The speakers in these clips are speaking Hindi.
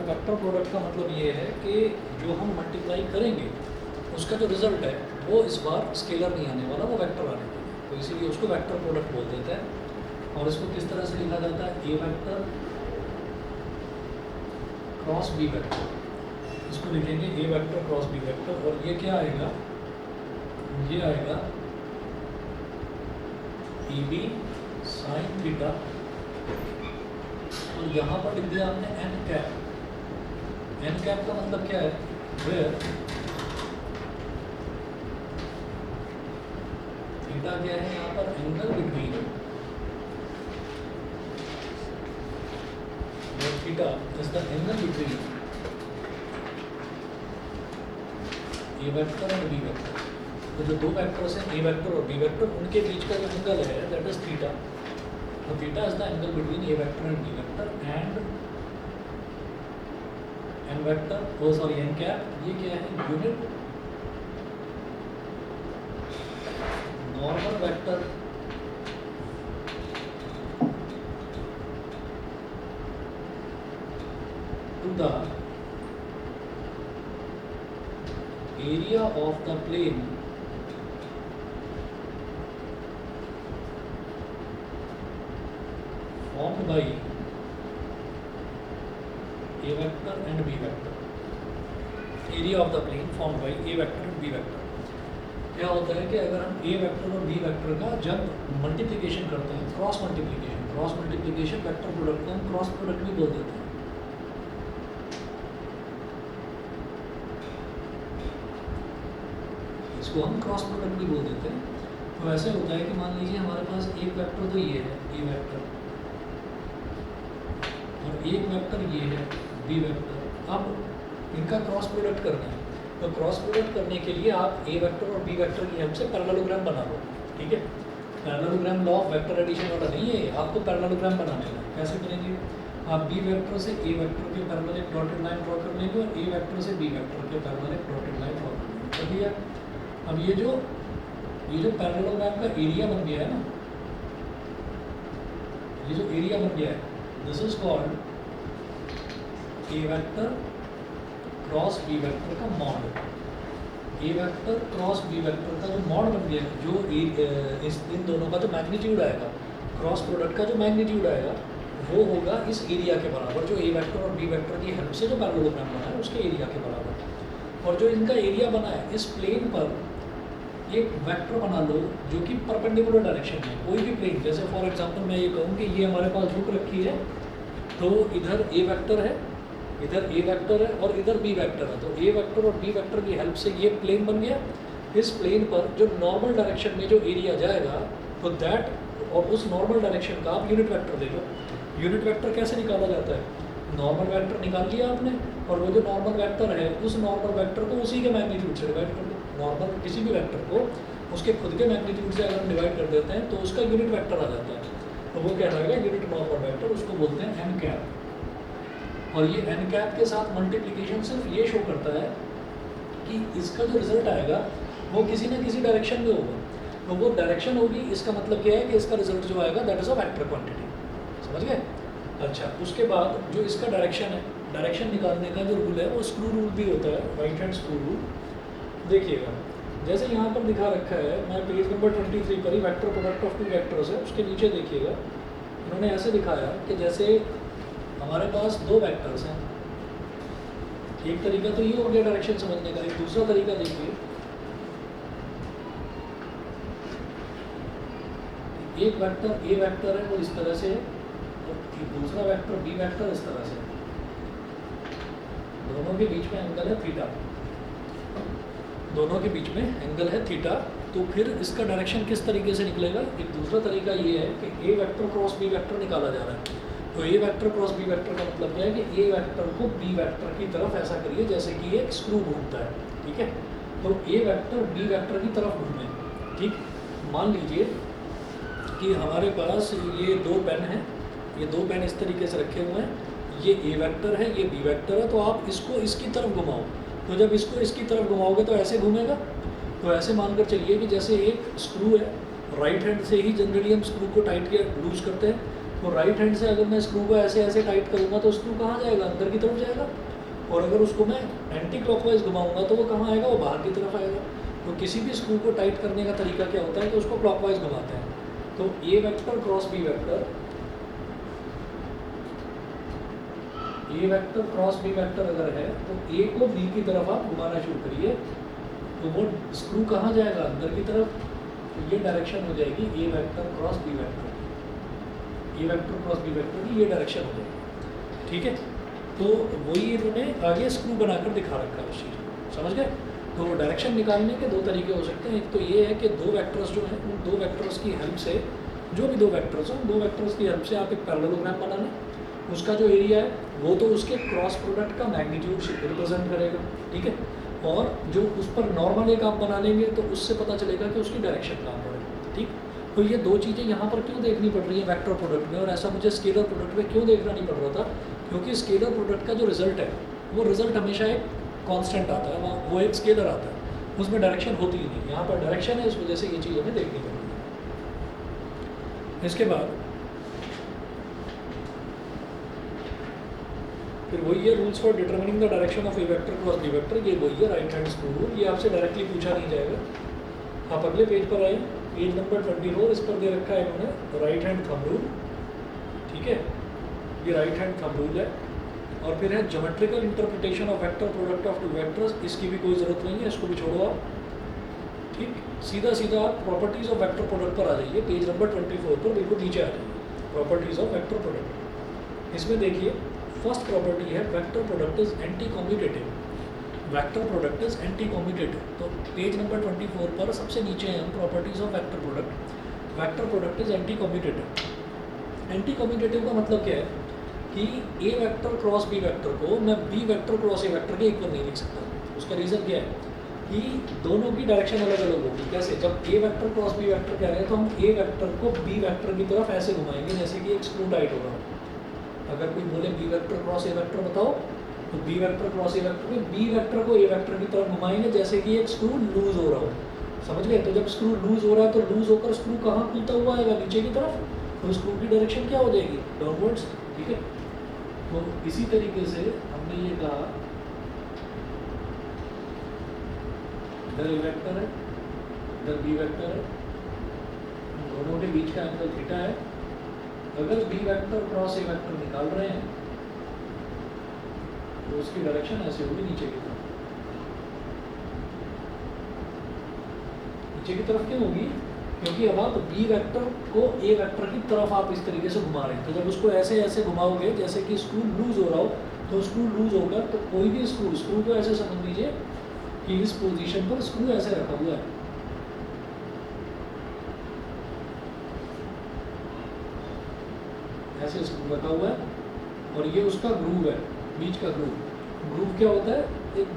वेक्टर प्रोडक्ट का मतलब ये है कि जो हम मल्टीप्लाई करेंगे उसका जो रिजल्ट है वो इस बार स्केलर नहीं आने वाला, वो वेक्टर आने वाला है। तो इसीलिए उसको वेक्टर प्रोडक्ट बोल देते हैं। और इसको किस तरह से लिखा जाता है, A vector cross B vector. इसको लिखेंगे ए वेक्टर क्रॉस बी वेक्टर, और ये क्या आएगा, ये आएगा ए बी साइन थीटा, और यहाँ पर लिख दिया आपने एन कैप। एन कैप का मतलब क्या है, वेयर थीटा क्या है यहाँ पर, angle between theta is the angle between A vector और बी वेक्टर। तो जो दो वेक्टर्स हैं ए वेक्टर और बी वेक्टर, उनके बीच का जो एंगल है दैट इज थीटा। तो theta is the angle between A vector and B vector, and N vector oh sorry N cap ये क्या है, unit normal vector to the area of the plane formed by a vector and b vector। area of the plane formed by a vector and b vector। क्या होता है कि अगर हम a वेक्टर और b वेक्टर का जब मल्टीप्लिकेशन करते हैं, क्रॉस मल्टीप्लिकेशन वेक्टर प्रोडक्ट को हम क्रॉस प्रोडक्ट भी बोल देते हैं। इसको हम क्रॉस प्रोडक्ट भी बोल देते हैं। तो ऐसे होता है कि मान लीजिए हमारे पास एक वेक्टर तो ये है ए वेक्टर, और एक वेक्टर ये है बी वेक्टर। अब इनका क्रॉस प्रोडक्ट करना है, तो क्रॉस प्रोडक्ट करने के लिए आप ए वेक्टर और बी वेक्टर की हेल्प से पैरेललोग्राम बना लो। ठीक है, parallelogram law of vector addition वाला नहीं है, आपको पैरेललोग्राम बनाने का। कैसे बनेंगे, आप बी वेक्टर से ए वेक्टर के पैरेलल एक डॉटेड लाइन ड्रॉ कर लेंगे, और ए वेक्टर से बी वेक्टर के पैरेलल एक डॉटेड लाइन ड्रॉ कर दिया। अब ये जो पैरेललोग्राम का एरिया बन गया है ना, ये जो एरिया बन गया है, this is called A vector cross B vector का mod. A vector cross B vector का जो मॉड बन गया है, जो इन दोनों का जो मैग्नीट्यूड आएगा, क्रॉस प्रोडक्ट का जो मैग्नीट्यूड आएगा वो होगा इस एरिया के बराबर, जो ए वेक्टर और बी वेक्टर की हेल्प से जो पैरेललोग्राम बना है उसके एरिया के बराबर। और जो इनका एरिया बना है, इस प्लेन पर एक वेक्टर बना लो जो कि परपेंडिकुलर डायरेक्शन में, कोई भी प्लेन, जैसे फॉर एग्जांपल मैं ये कहूँ कि ये हमारे पास बुक रखी है, तो इधर ए वेक्टर है, इधर ए वेक्टर है और इधर बी वेक्टर है। तो ए वेक्टर और बी वेक्टर की हेल्प से ये प्लेन बन गया। इस प्लेन पर जो नॉर्मल डायरेक्शन में जो एरिया जाएगा, तो दैट, और उस नॉर्मल डायरेक्शन का आप यूनिट वेक्टर दे दो। यूनिट वेक्टर कैसे निकाला जाता है, नॉर्मल वेक्टर निकाल लिया आपने, और वो जो नॉर्मल वेक्टर है उस नॉर्मल वेक्टर को उसी के मैग्नीट्यूड से डिवाइड कर दो। नॉर्मल किसी भी वेक्टर को उसके खुद के मैग्नीट्यूड से अगर हम डिवाइड कर देते हैं तो उसका यूनिट वेक्टर आ जाता है। तो वो क्या रहेगा, यूनिट नॉर्मल वेक्टर, उसको बोलते हैं एन कैप। और ये एन कैप के साथ मल्टीप्लिकेशन सिर्फ ये शो करता है कि इसका जो रिजल्ट आएगा वो किसी न किसी डायरेक्शन में होगा। तो वो डायरेक्शन होगी, इसका मतलब क्या है कि इसका रिजल्ट जो आएगा that is a vector quantity. समझ गए? अच्छा, उसके बाद जो इसका डायरेक्शन है, डायरेक्शन निकालने का जो रूल है वो स्क्रू रूल भी होता है, राइट हैंड स्क्रू रूल। देखिएगा, जैसे यहाँ पर दिखा रखा है, मैं पेज नंबर 23 पर ही vector product of two vectors है, उसके नीचे देखिएगा इन्होंने ऐसे दिखाया कि जैसे हमारे पास दो वेक्टर्स हैं। एक तरीका तो ये हो गया डायरेक्शन समझने का, एक दूसरा तरीका देखिए, एक वेक्टर ए वेक्टर है वो इस तरह से है, और दूसरा वेक्टर बी वेक्टर इस तरह से है। दोनों के बीच में एंगल है थीटा, दोनों के बीच में एंगल है थीटा। तो फिर इसका डायरेक्शन किस तरीके से निकलेगा, एक दूसरा तरीका ये है कि A vector cross B vector निकाला जा रहा है। तो A vector cross B vector का मतलब क्या है कि ए वेक्टर को बी वेक्टर की तरफ ऐसा करिए जैसे कि एक स्क्रू घूमता है। ठीक है, तो ए वेक्टर बी वेक्टर की तरफ घूमे। ठीक, मान लीजिए कि हमारे पास ये दो पेन हैं, ये दो पेन इस तरीके से रखे हुए हैं, ये ए वेक्टर है, ये बी वेक्टर है। तो आप इसको इसकी तरफ घुमाओ, तो जब इसको इसकी तरफ घुमाओगे तो ऐसे घूमेगा। तो ऐसे मानकर चलिए कि जैसे एक स्क्रू है, राइट हैंड से ही जनरली हम स्क्रू को टाइट या लूज करते हैं, तो राइट हैंड से अगर मैं स्क्रू को ऐसे ऐसे टाइट करूँगा तो स्क्रू कहाँ जाएगा, अंदर की तरफ जाएगा, और अगर उसको मैं एंटी क्लॉकवाइज घुमाऊंगा तो वो कहाँ आएगा, वो बाहर की तरफ आएगा। तो किसी भी स्क्रू को टाइट करने का तरीका क्या होता है कि उसको क्लॉकवाइज घुमाते हैं। तो A vector cross B vector, A vector cross B vector अगर है तो ए को बी की तरफ आप घुमाना शुरू करिए, तो वो स्क्रू कहाँ जाएगा, अंदर की तरफ। तो ये डायरेक्शन हो जाएगी ए vector cross B vector, A vector cross B vector की ये डायरेक्शन हो जाएगी। ठीक है, तो वही इन्होंने आगे स्क्रू बनाकर दिखा रखा है उस चीज़ को, समझ गए। तो डायरेक्शन निकालने के दो तरीके हो सकते हैं। एक तो ये है कि दो वेक्टर्स जो हैं उन दो वेक्टर्स की हेल्प से, जो भी दो वेक्टर्स हैं उन दो वेक्टर्स की हेल्प से आप एक पैरेललोग्राम बना लें। उसका जो एरिया है वो तो उसके क्रॉस प्रोडक्ट का मैग्नीट्यूड रिप्रेजेंट करेगा, ठीक है। और जो उस पर नॉर्मल एक आप बना लेंगे तो उससे पता चलेगा कि उसकी डायरेक्शन कहाँ पर है, ठीक। तो ये दो चीज़ें यहाँ पर क्यों देखनी पड़ रही हैं वेक्टर प्रोडक्ट में, और ऐसा मुझे स्केलर प्रोडक्ट में क्यों देखना नहीं पड़ रहा था, क्योंकि स्केलर प्रोडक्ट का जो रिजल्ट है वो रिजल्ट हमेशा एक कांस्टेंट आता है, वो एक स्केलर आता है, उसमें डायरेक्शन होती ही नहीं। यहाँ पर डायरेक्शन है, इस वजह से ये चीज़ हमें देखनी पड़ रही है। इसके बाद फिर वही है rules for determining the direction of A vector cross B vector, ये वही है राइट हैंड स्क्रू रूल। ये आपसे डायरेक्टली पूछा नहीं जाएगा। आप अगले पेज पर आए, पेज नंबर 24, इस पर दे रखा है इन्होंने राइट हैंड थंब रूल, ठीक है। ये राइट हैंड थंब रूल है। और फिर है geometrical interpretation of vector product of two vectors, इसकी भी कोई ज़रूरत नहीं है, इसको भी छोड़ो आप, ठीक। सीधा सीधा आप प्रॉपर्टीज़ ऑफ वेक्टर प्रोडक्ट पर आ जाइए, पेज नंबर 24 पर बिल्कुल नीचे आ जाइए, प्रॉपर्टीज़ ऑफ वेक्टर प्रोडक्ट। इसमें देखिए फर्स्ट प्रॉपर्टी है vector product is anti commutative, vector product is anti commutative. तो पेज नंबर 24 पर सबसे नीचे हैं हम properties of vector product. Vector product is anti commutative. Anti commutative का मतलब क्या है कि A vector cross B vector को मैं B vector cross A vector के इक्वल नहीं लिख सकता। उसका रीज़न क्या है कि दोनों की डायरेक्शन अलग अलग होगी। कैसे, जब A vector cross B vector कह रहे हैं तो हम ए वेक्टर को बी वेक्टर की तरफ ऐसे घुमाएंगे जैसे कि एक स्क्रू टाइट होगा। अगर कोई बोले B vector cross A vector बताओ, तो B vector cross A vector में बी वेक्टर को ए वेक्टर की तरफ घुमाएंगे जैसे कि एक स्क्रू लूज हो रहा हो, समझ गए। तो जब स्क्रू लूज हो रहा है तो लूज होकर स्क्रू कहाँ खुलता हुआ आएगा, नीचे की तरफ, तो स्क्रू की डायरेक्शन क्या हो जाएगी, डाउनवर्ड्स, ठीक है। तो इसी तरीके से हमने ये कहा इधर ए वेक्टर है, इधर बी वेक्टर है, दोनों के बीच का एंगल थीटा है। अगर B vector cross A vector निकाल रहे हैं तो उसकी डायरेक्शन ऐसे होगी नीचे की तरफ। नीचे की तरफ क्यों होगी, क्योंकि अब आप बी वेक्टर को ए वेक्टर की तरफ आप इस तरीके से घुमा रहे हैं। तो जब उसको ऐसे ऐसे घुमाओगे जैसे कि स्क्रू लूज हो रहा हो, तो स्क्रू लूज होगा तो कोई भी स्क्रू को ऐसे समझ लीजिए कि इस पोजीशन पर स्क्रू ऐसे रखा हुआ है, ऐसे स्क्रू रखा हुआ है, और ये उसका ग्रूव है, बीच का ग्रूव। ग्रूव क्या होता है, एक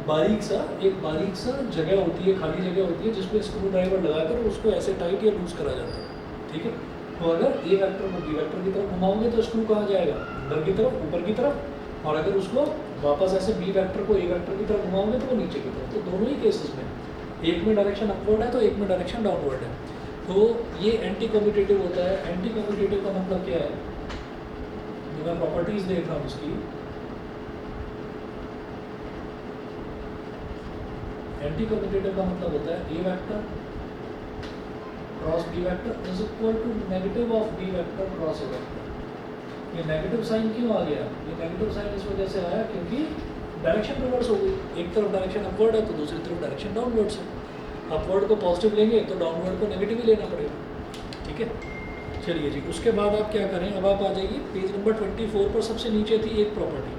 बारीक सा जगह होती है, खाली जगह होती है जिसमें स्क्रू ड्राइवर लगाकर उसको ऐसे टाइट या लूज करा जाता है, ठीक है। तो अगर ए वेक्टर को बी वेक्टर की तरफ घुमाओगे तो स्क्रू कहाँ जाएगा, अंदर की तरफ, ऊपर की तरफ। और अगर उसको वापस ऐसे बी वेक्टर को ए वेक्टर की तरफ घुमाओगे तो वो नीचे की तरफ। तो दोनों ही केसेस में एक में डायरेक्शन अपवर्ड है तो एक में डायरेक्शन डाउनवर्ड है। तो ये एंटी कम्यूटेटिव होता है। एंटी कम्यूटेटिव का मतलब क्या है, जो मैं प्रॉपर्टीज देख रहा हूँ उसकी, एंटी कम्यूटेटिव का मतलब होता है A vector cross B vector is equal to negative of B vector cross A vector. ये नेगेटिव साइन क्यों आ गया, ये नेगेटिव साइन इस वजह से आया क्योंकि डायरेक्शन रिवर्स हो गई। एक तरफ डायरेक्शन अपवर्ड है तो दूसरी तरफ डायरेक्शन डाउनवर्ड्स है। अपवर्ड को पॉजिटिव लेंगे तो डाउनवर्ड को नेगेटिव ही लेना पड़ेगा, ठीक है। चलिए जी, उसके बाद आप क्या करें, अब आप आ जाइए पेज नंबर 24 पर। सबसे नीचे थी एक property,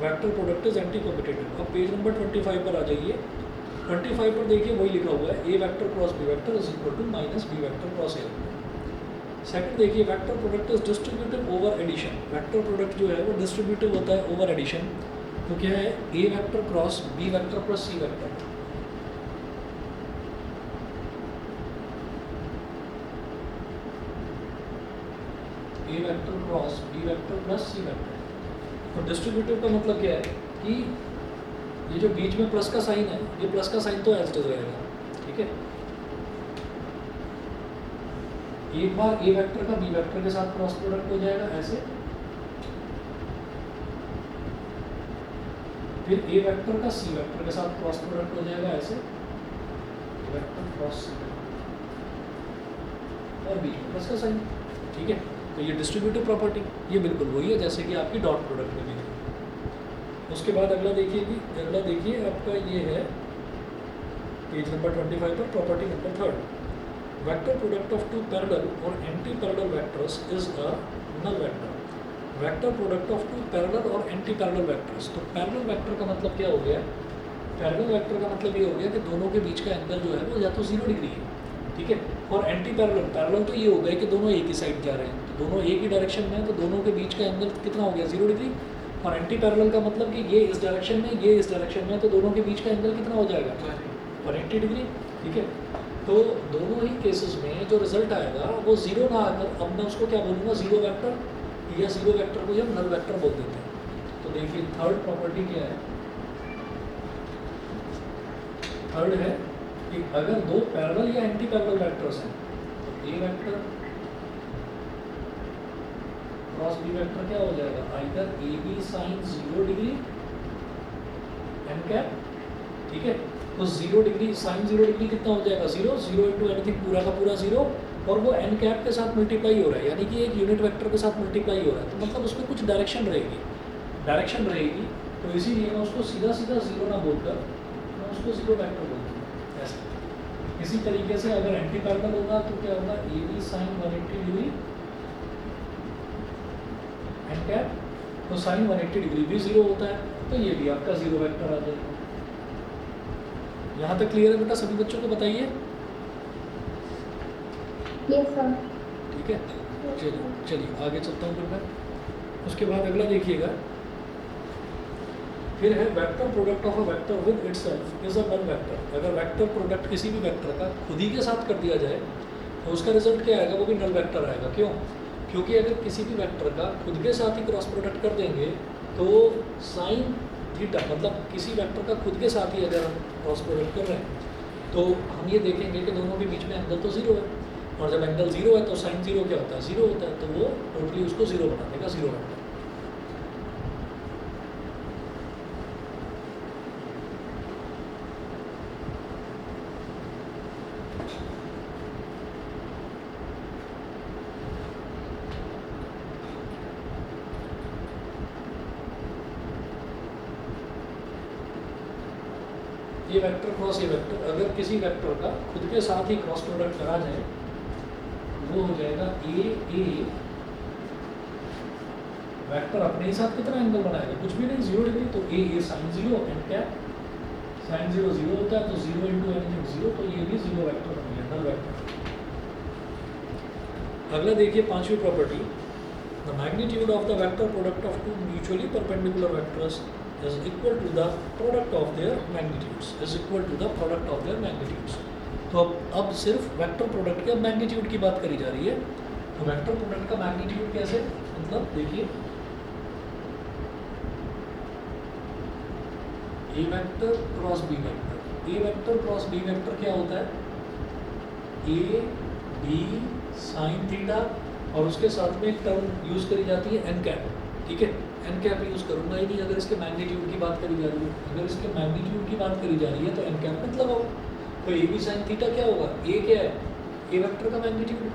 vector product is anti commutative. अब पेज नंबर 25 पर आ जाइए। 25 पर देखिए वही लिखा हुआ है, A vector cross B vector is equal to minus B vector cross A vector. Second देखिए, vector product is distributive over addition. Vector product जो है वो डिस्ट्रीब्यूटिव होता है ओवर एडिशन। तो क्या है, A vector cross B vector plus C vector. A vector cross B vector plus C vector. तो डिस्ट्रीब्यूटिव का मतलब क्या है कि ये जो बीच में प्लस का साइन है, ये प्लस का साइन तो एज इट इज रहेगा, ठीक है। एक बार ए वेक्टर का बी वेक्टर के साथ क्रॉस प्रोडक्ट हो जाएगा ऐसे, फिर ए वेक्टर का सी वेक्टर के साथ क्रॉस प्रोडक्ट हो जाएगा ऐसे, वेक्टर क्रॉस सी और बी प्लस का साइन। ठीक है, तो ये डिस्ट्रीब्यूटिव प्रॉपर्टी ये बिल्कुल वही है जैसे कि आपकी डॉट प्रोडक्ट में भी है। उसके बाद अगला देखिए आपका ये है पेज नंबर 25 पर property number 3, vector product of two parallel और anti parallel vectors is a null vector. Vector product of two parallel और एंटी पैरेलल वेक्टर्स, तो पैरेलल वेक्टर का मतलब क्या हो गया, पैरेलल वेक्टर का मतलब ये हो गया कि दोनों के बीच का एंगल जो है वो या तो 0 डिग्री है, ठीक है, और एंटी पैरेलल तो ये हो गया कि दोनों एक ही साइड जा रहे हैं, तो दोनों एक ही डायरेक्शन में है, तो दोनों के बीच का एंगल कितना हो गया 0 डिग्री, और एंटी पैरेलल का मतलब कि ये इस डायरेक्शन में ये इस डायरेक्शन में, तो दोनों के बीच का एंगल कितना हो जाएगा 180 डिग्री। ठीक है, तो दोनों ही केसेस में जो रिजल्ट आएगा वो 0 ना आकर, अब मैं उसको क्या बोलूँगा 0 वेक्टर, या 0 वेक्टर को हम नल वेक्टर बोल देते हैं। तो देखिए थर्ड प्रॉपर्टी क्या है, थर्ड है कि अगर दो पैरेलल या एंटी पैरेलल वेक्टर्स हैं तो A vector cross B vector क्या हो जाएगा, either A B sine 0 degree N cap. ठीक है, तो 0 डिग्री साइन 0 डिग्री कितना हो जाएगा 0, 0 इंटू एनीथिंग पूरा का पूरा 0, और वो एन कैप के साथ मल्टीप्लाई हो रहा है, यानी कि एक यूनिट वेक्टर के साथ मल्टीप्लाई हो रहा है, तो मतलब उसमें कुछ डायरेक्शन रहेगी, तो इसीलिए मैं उसको सीधा 0 ना बोलकर मैं उसको 0 वेक्टर बोलूँगा ऐसे। इसी तरीके से अगर एंटी पैरेलल होगा तो क्या होगा, A B sine 180 degree N cap, तो साइन 180 डिग्री भी 0 होता है, तो ये भी आपका 0 वेक्टर आ जाएगा। यहाँ तक क्लियर है बेटा, सभी बच्चों को बताइए। Yes sir. ठीक है, चलिए आगे चलता हूँ फिर मैं। उसके बाद अगला देखिएगा, फिर है vector product of a vector with itself is a null vector. अगर वेक्टर प्रोडक्ट किसी भी वेक्टर का खुद ही के साथ कर दिया जाए तो उसका रिजल्ट क्या आएगा, वो भी नल वेक्टर आएगा। क्यों? क्योंकि अगर किसी भी वेक्टर का खुद के साथ ही क्रॉस प्रोडक्ट कर देंगे तो साइन थीटा, मतलब किसी वेक्टर का खुद के साथ ही अगर हम क्रॉस प्रोडक्ट कर रहे हैं तो हम ये देखेंगे कि दोनों के बीच में एंगल तो 0 है, और जब एंगल 0 है तो साइन 0 क्या होता है 0 होता है, तो वो टोटली उसको 0 बना देगा, 0 वेक्टर। ये वेक्टर क्रॉस ये वेक्टर, अगर किसी वेक्टर का खुद के साथ ही क्रॉस प्रोडक्ट करा जाए वो हो जाएगा ए वेक्टर अपने ही साथ कितना एंगल बनाएगा, कुछ भी नहीं 0 डिग्री, तो ए साइन 0 एन कैप, साइन 0 0 होता है तो 0 इंटू एनीथिंग 0, तो ये भी 0 वेक्टर बन गया, नल वेक्टर। अगला देखिए पांचवी property, the magnitude of the vector product of two mutually perpendicular vectors is equal to the product of their magnitudes, is equal to the product of their magnitudes। तो अब सिर्फ वेक्टर प्रोडक्ट के मैग्नीट्यूड की बात करी जा रही है। तो वेक्टर प्रोडक्ट का मैग्नीट्यूड कैसे, मतलब देखिए ए vector cross B vector, A vector cross B vector क्या होता है, ए बी साइन थीटा, और उसके साथ में एक टर्म यूज करी जाती है एन कैप। ठीक है, एन कैप यूज़ करूँगा ही नहीं अगर इसके मैग्नीट्यूड की बात करी जा रही है, अगर इसके मैग्नीट्यूड की बात करी जा रही है तो एन कैप मत लगाओ। तो ए बी साइन थीटा क्या होगा, ए क्या है ए वेक्टर का मैग्नीट्यूड,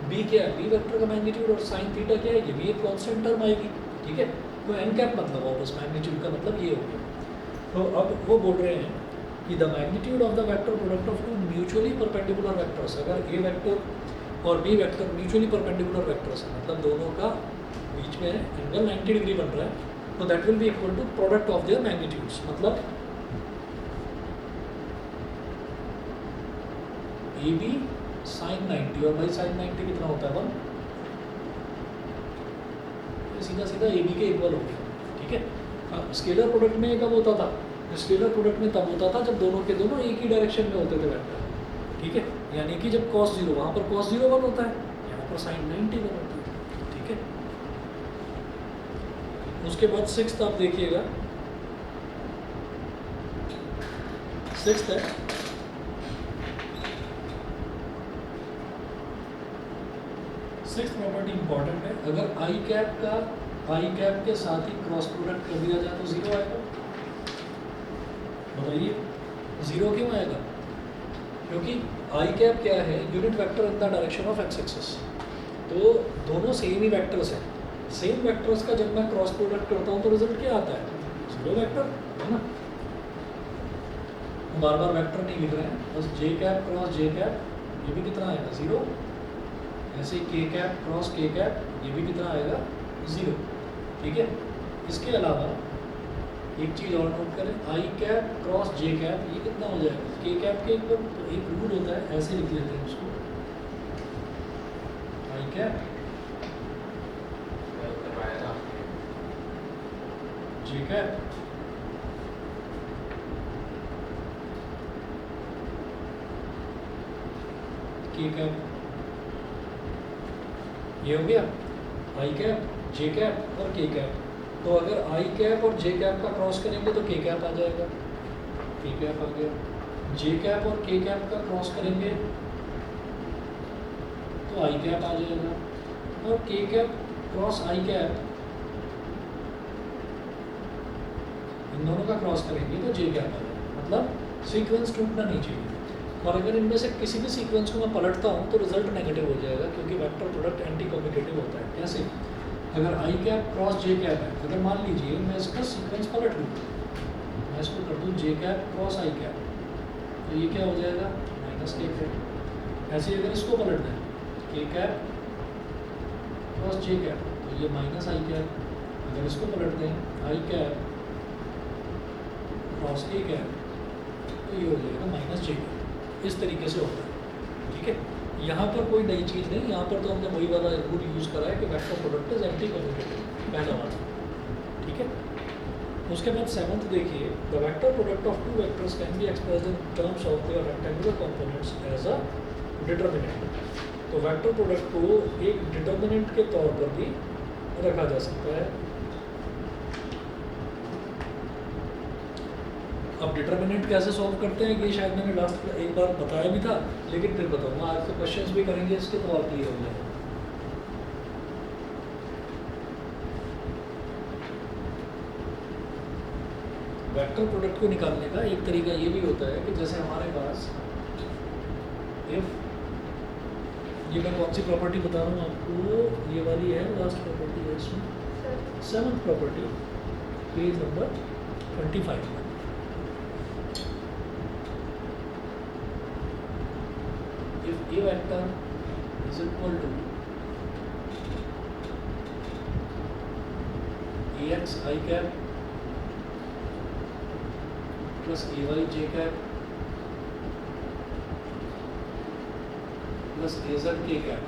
बी क्या है बी वेक्टर का मैग्नीट्यूड, और साइन थीटा क्या है, ये भी एक कॉन्स्टेंट टर्म आएगी। ठीक है, तो एन कैप मत लगाओ, बस मैग्नीट्यूड का मतलब ये हो गया। तो अब वो बोल रहे हैं कि the magnitude of the vector product of two mutually perpendicular vectors, अगर ए वेक्टर और B vector mutually perpendicular vectors है, मतलब दोनों का बीच में एंगल 90 डिग्री बन रहा है, तो that will be equal to product of their magnitudes. मतलब ए बी साइन 90, और भाई साइन 90 कितना होता है 1, सीधा सीधा ए बी के इक्वल हो गया। ठीक है, स्केलर प्रोडक्ट में कब होता था, स्केलर प्रोडक्ट में तब होता था जब दोनों के दोनों एक ही डायरेक्शन में होते थे वेक्टर। ठीक है, यानी कि जब cos 0 वहाँ पर cos 0 1 होता है, यहाँ पर साइन 90 1 होता है। ठीक है, उसके बाद सिक्स्थ आप देखिएगा, सिक्स्थ है सिक्स्थ प्रॉपर्टी इंपॉर्टेंट है, अगर आई कैप का आई कैप के साथ ही क्रॉस प्रोडक्ट कर दिया जाए तो जीरो आएगा। बताइए जीरो क्यों आएगा? क्योंकि आई कैप क्या है? Unit vector in the direction of x axis. तो दोनों सेम ही वेक्टर्स हैं। सेम वेक्टर्स का जब मैं क्रॉस प्रोडक्ट करता हूँ तो रिजल्ट क्या आता है? जीरो वेक्टर, है ना। बार बार वेक्टर नहीं लिख रहे हैं, बस जे कैप क्रॉस जे कैप, ये भी कितना आएगा? जीरो। ऐसे के कैप क्रॉस के कैप, ये भी कितना आएगा? जीरो। ठीक है। इसके अलावा एक चीज़ और नोट करें, आई कैप क्रॉस जे कैप, ये कितना हो जाएगा? के कैप के ऊपर एक रूल होता है, ऐसे लिख लेते हैं उसको, आई कैप जे कैप के कैप, ये हो गया आई कैप जे कैप और के कैप। तो अगर आई कैप और जे कैप का क्रॉस करेंगे तो के कैप आ जाएगा, के कैप आ गया। जे कैप और के कैप का क्रॉस करेंगे तो आई कैप आ जाएगा, और के कैप क्रॉस आई कैप, इन दोनों का क्रॉस करेंगे तो जे कैप आ जाएगा। मतलब सीक्वेंस टूटना नहीं चाहिए। और अगर इनमें से किसी भी सीक्वेंस को मैं पलटता हूँ तो रिजल्ट नेगेटिव हो जाएगा, क्योंकि वेक्टर प्रोडक्ट एंटी कम्यूटेटिव होता है। कैसे? अगर आई कैप क्रॉस जे कैप है, अगर मान लीजिए मैं इसका सीक्वेंस पलट लूँ, मैं इसको कर दूँ जे कैप क्रॉस आई कैप, तो ये क्या हो जाएगा? माइनस के कैप। ऐसे अगर इसको पलट दें, के कैप क्रॉस जे कैप, तो ये माइनस आई कैप। अगर इसको पलट दें, आई कैप क्रॉस के कैप, तो ये हो जाएगा माइनस जे कैप। इस तरीके से होता है। ठीक है। यहाँ पर कोई नई चीज़ नहीं, यहाँ पर तो हमने वही वाला रूल यूज़ करा है कि vector product is anti commutative, पहला वाला। ठीक है। उसके बाद सेवंथ देखिए, the vector product of two vectors can be expressed in terms of their rectangular components as a determinant. तो वेक्टर प्रोडक्ट को एक डिटर्मिनेंट के तौर पर भी रखा जा सकता है। अब डिटर्मिनेंट कैसे सॉल्व करते हैं, ये शायद मैंने लास्ट एक बार बताया भी था, लेकिन फिर बताऊंगा। आज के क्वेश्चंस भी करेंगे इसके, तो और क्लियर हो जाएगा। वेक्टर प्रोडक्ट को निकालने का एक तरीका ये भी होता है कि जैसे हमारे पास इफ, ये मैं कौन सी प्रॉपर्टी बता रहा हूँ आपको, ये वाली है लास्ट प्रॉपर्टी है इसमें, seventh property, page number 25। if A vector is equal to ax I cap plus ay j cap plus az k cap,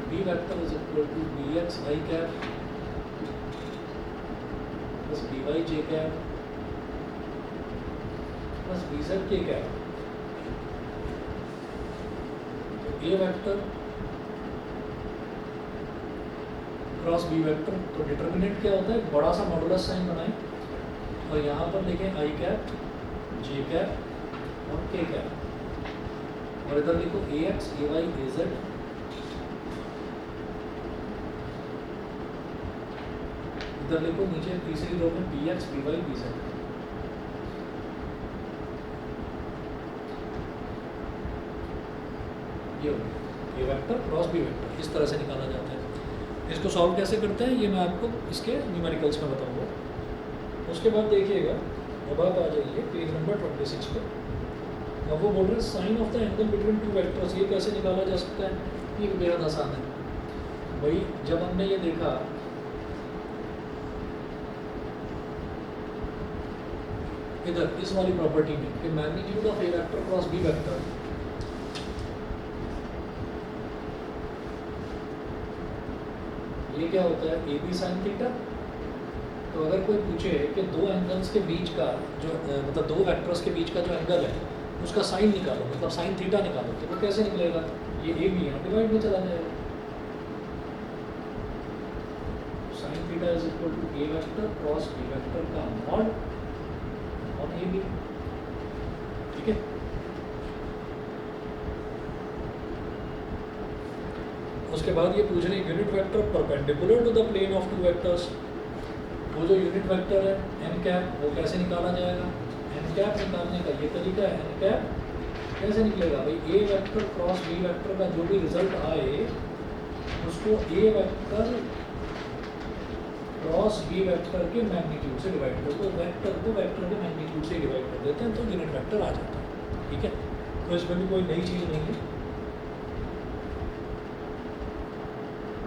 B vector is equal to bx I cap plus by j cap plus B Z K cap. तो A vector cross B vector, तो डिटर्मिनेंट क्या होता है? बड़ा सा मॉडुलस साइन बनाएं और यहाँ पर लिखें आई कैप जे कैप और के कैप, और इधर लिखो A X A Y A Z, इधर लिखो नीचे तीसरी रो में B X B Y B Z. ये वेक्टर क्रॉस बी वेक्टर इस तरह से निकाला जाता है। इसको सॉल्व कैसे करते हैं ये मैं आपको इसके न्यूमेरिकल्स में बताऊंगा। उसके बाद देखिएगा, अब आप आ जाइए पेज नंबर 26 पे। अब वो बोल रहे हैं sine of the angle between two vectors, ये कैसे निकाला जा सकता है? ये बेहद आसान है भाई। जब हमने ये देखा इधर इस वाली प्रॉपर्टी में कि magnitude of A vector cross B vector, ये क्या होता है? A B sine theta. तो अगर कोई पूछे कि दो एंगल्स के बीच का जो मतलब दो वेक्टर्स के बीच का जो एंगल है उसका साइन निकालो, मतलब साइन थीटा निकालो, तो वो कैसे निकलेगा? ये ए बी यहाँ डिवाइड में चला जाएगा। Sine theta is equal to A vector cross B vector का मॉड और ए बी। ठीक है। उसके बाद ये पूछ रहे unit vector perpendicular to the plane of two vectors. वो जो यूनिट वेक्टर है एन कैप वो कैसे निकाला जाएगा, एन कैप निकालने का ये तरीका है। एन कैप कैसे निकलेगा भाई, A vector cross B vector का जो भी रिजल्ट आए उसको ए वेक्टर क्रॉस बी वेक्टर के मैग्नीट्यूड से डिवाइड कर दो, वेक्टर को वेक्टर के मैग्नीट्यूड से डिवाइड कर देते हैं तो यूनिट वेक्टर आ जाता है। ठीक है, तो इसमें भी कोई नई चीज़ नहीं है।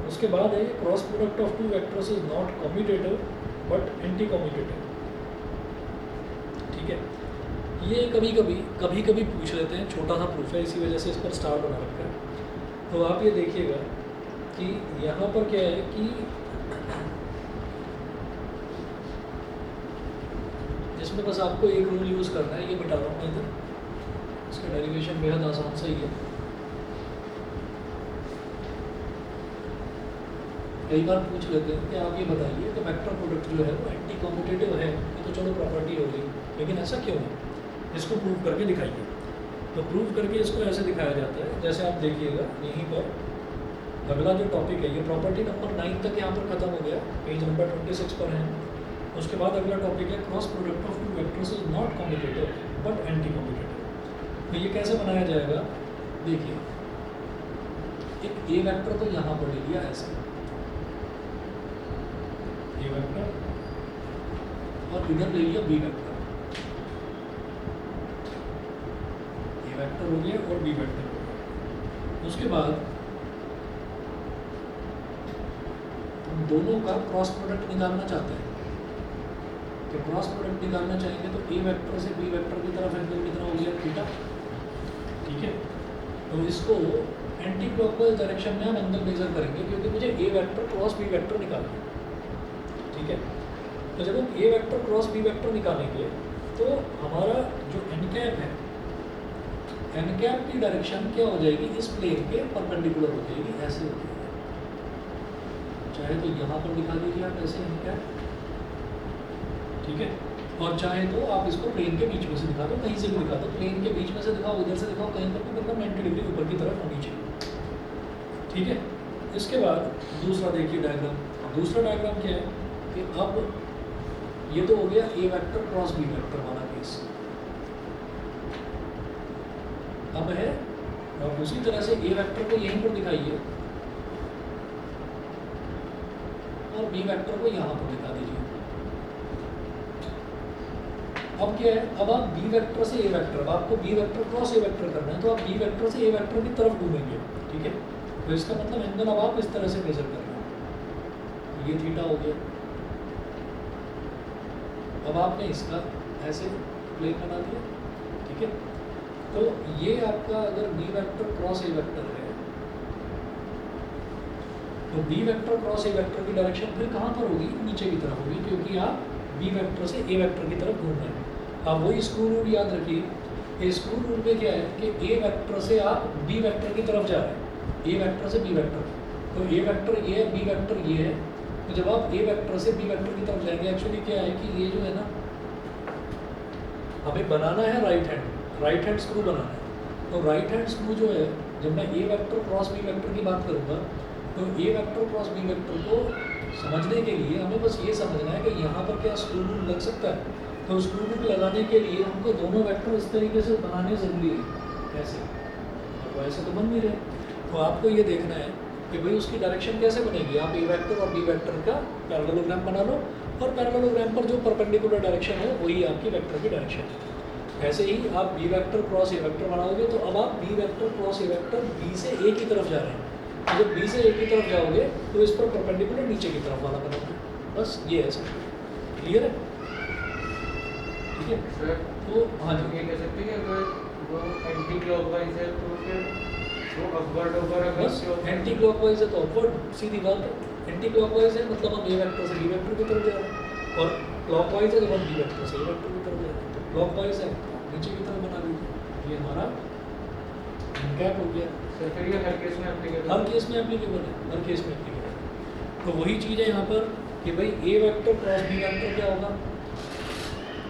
उसके बाद है cross product of two vectors is not commutative but anti commutative. ठीक है, ये कभी कभी पूछ लेते हैं, छोटा सा प्रूफ है इसी वजह से इस पर स्टार बना रखा है। तो आप ये देखिएगा कि यहाँ पर क्या है कि इसमें बस आपको एक रूल यूज़ करना है, ये बता रहा हूँ मैं इधर, इसका डेरिवेशन बेहद आसान सा ही है। कई बार पूछ लेते हैं कि आप ये बताइए कि वेक्टर प्रोडक्ट जो है वो एंटी कम्यूटेटिव है, ये तो चलो प्रॉपर्टी हो गई, लेकिन ऐसा क्यों है, इसको प्रूव करके दिखाइए। तो प्रूव करके इसको ऐसे दिखाया जाता है, जैसे आप देखिएगा यहीं पर अगला जो टॉपिक है, ये प्रॉपर्टी नंबर 9 तक यहाँ पर खत्म हो गया, पेज नंबर 26 पर है। उसके बाद अगला टॉपिक है cross product of two vectors is not commutative but anti commutative. तो ये कैसे बनाया जाएगा, देखिए एक ए वेक्टर तो यहाँ पर ले लिया ऐसे ए वेक्टर, और इधर ले लिया बी वेक्टर, ए वेक्टर हो गया और बी वेक्टर हो गया। उसके बाद हम दोनों का क्रॉस प्रोडक्ट निकालना चाहते हैं, तो क्रॉस प्रोडक्ट निकालना चाहेंगे तो ए वेक्टर से बी वेक्टर की तरफ एंगल कितना हो गया, थीटा। ठीक है, तो इसको एंटी क्लॉकवाइज डायरेक्शन में हम एंगल मेजर करेंगे क्योंकि मुझे A vector cross B vector निकालना है। ठीक है, तो जब हम ए वेक्टर क्रॉस बी वेक्टर निकालेंगे तो हमारा जो एन कैप है, एन कैप की डायरेक्शन क्या हो जाएगी, इस प्लेन के परपेंडिकुलर हो जाएगी, ऐसे हो जाएगी। चाहे तो यहाँ पर दिखा दीजिए आप ऐसे एन कैप, ठीक है, और चाहे तो आप इसको प्लेन के बीच में से दिखा दो, कहीं से भी दिखा दो, प्लेन के बीच में से दिखाओ, इधर से दिखाओ, कहीं पर भी, मतलब 90 डिग्री ऊपर की तरफ होनी चाहिए। ठीक है, इसके बाद दूसरा देखिए डायग्राम, दूसरा डायग्राम क्या है कि अब ये तो हो गया A vector cross B vector वाला केस। अब है आप उसी तरह से ए वेक्टर को यहीं पर दिखाइए और बी वेक्टर को यहाँ पर दिखा दीजिए। अब क्या है, अब आप बी वेक्टर से ए वेक्टर, आपको B vector cross A vector करना है तो आप बी वेक्टर से ए वेक्टर की तरफ घूमेंगे। ठीक है, तो इसका मतलब एंगल अब आप इस तरह से मेजर कर रहे हैं, ये थीटा हो गया। अब आपने इसका ऐसे प्लेन बना दिया। ठीक है, तो ये आपका अगर B vector cross A vector है तो B vector cross A vector की डायरेक्शन फिर कहाँ पर होगी, नीचे की तरफ होगी, क्योंकि आप बी वेक्टर से ए वेक्टर की तरफ घूम रहे हैं। आप वही स्क्रू रूल याद रखिए, स्क्रू रूल में क्या है कि ए वेक्टर से आप बी वेक्टर की तरफ जा रहे हैं, ए वेक्टर से बी वेक्टर, तो ए वेक्टर ये है, बी वेक्टर ये है। तो जब आप ए वेक्टर से बी वेक्टर की तरफ जाएंगे, एक्चुअली क्या है कि ये जो है ना, हमें बनाना है राइट हैंड स्क्रू बनाना है। तो राइट हैंड स्क्रू जो है, जब मैं ए वेक्टर क्रॉस बी वेक्टर की बात करूँगा तो A vector cross B vector को समझने के लिए हमें बस ये समझना है कि यहाँ पर क्या स्क्रू रूल लग सकता है। तो स्क्रू रूल लगाने के लिए हमको दोनों वेक्टर इस तरीके से बनाने ज़रूरी है, ऐसे, और वैसे तो बन नहीं रहे। तो आपको ये देखना है कि भाई उसकी डायरेक्शन कैसे बनेगी। आप ए वेक्टर और बी वेक्टर का पैरेललोग्राम बना लो और पैरेललोग्राम पर जो परपेंडिकुलर डायरेक्शन है वही आपकी वेक्टर की डायरेक्शन है। ऐसे ही आप B vector cross A vector बनाओगे तो अब आप B vector cross A vector B से ए की तरफ जा रहे हैं, तो जब बी से ए की तरफ जाओगे तो इस पर परपेंडिकुलर नीचे की तरफ वाला बनाओगे। बस ये है सब, क्लियर है। ठीक है सर, तो हाँ जी, ये कह सकते हैं कि अगर वो एंटी क्लॉकवाइज है तो फिर वो अपवर्ड होगा, अगर बस एंटी क्लॉकवाइज है तो अपवर्ड, सीधी बात है। एंटी क्लॉकवाइज है मतलब हम ए वेक्टर से बी वेक्टर की तरफ जा रहे हैं, और क्लॉकवाइज है जब हम बी वेक्टर से ए वेक्टर की तरफ जा रहे हैं। तो क्लॉकवाइज है नीचे की तरफ बना दीजिए, ये हमारा कैप हो गया। सर फिर ये हर केस में एप्लीकेबल, हर केस में एप्लीकेबल है, हर केस में एप्लीकेबल है। तो वही चीज़ है यहाँ पर कि भाई A vector cross B vector क्या होगा,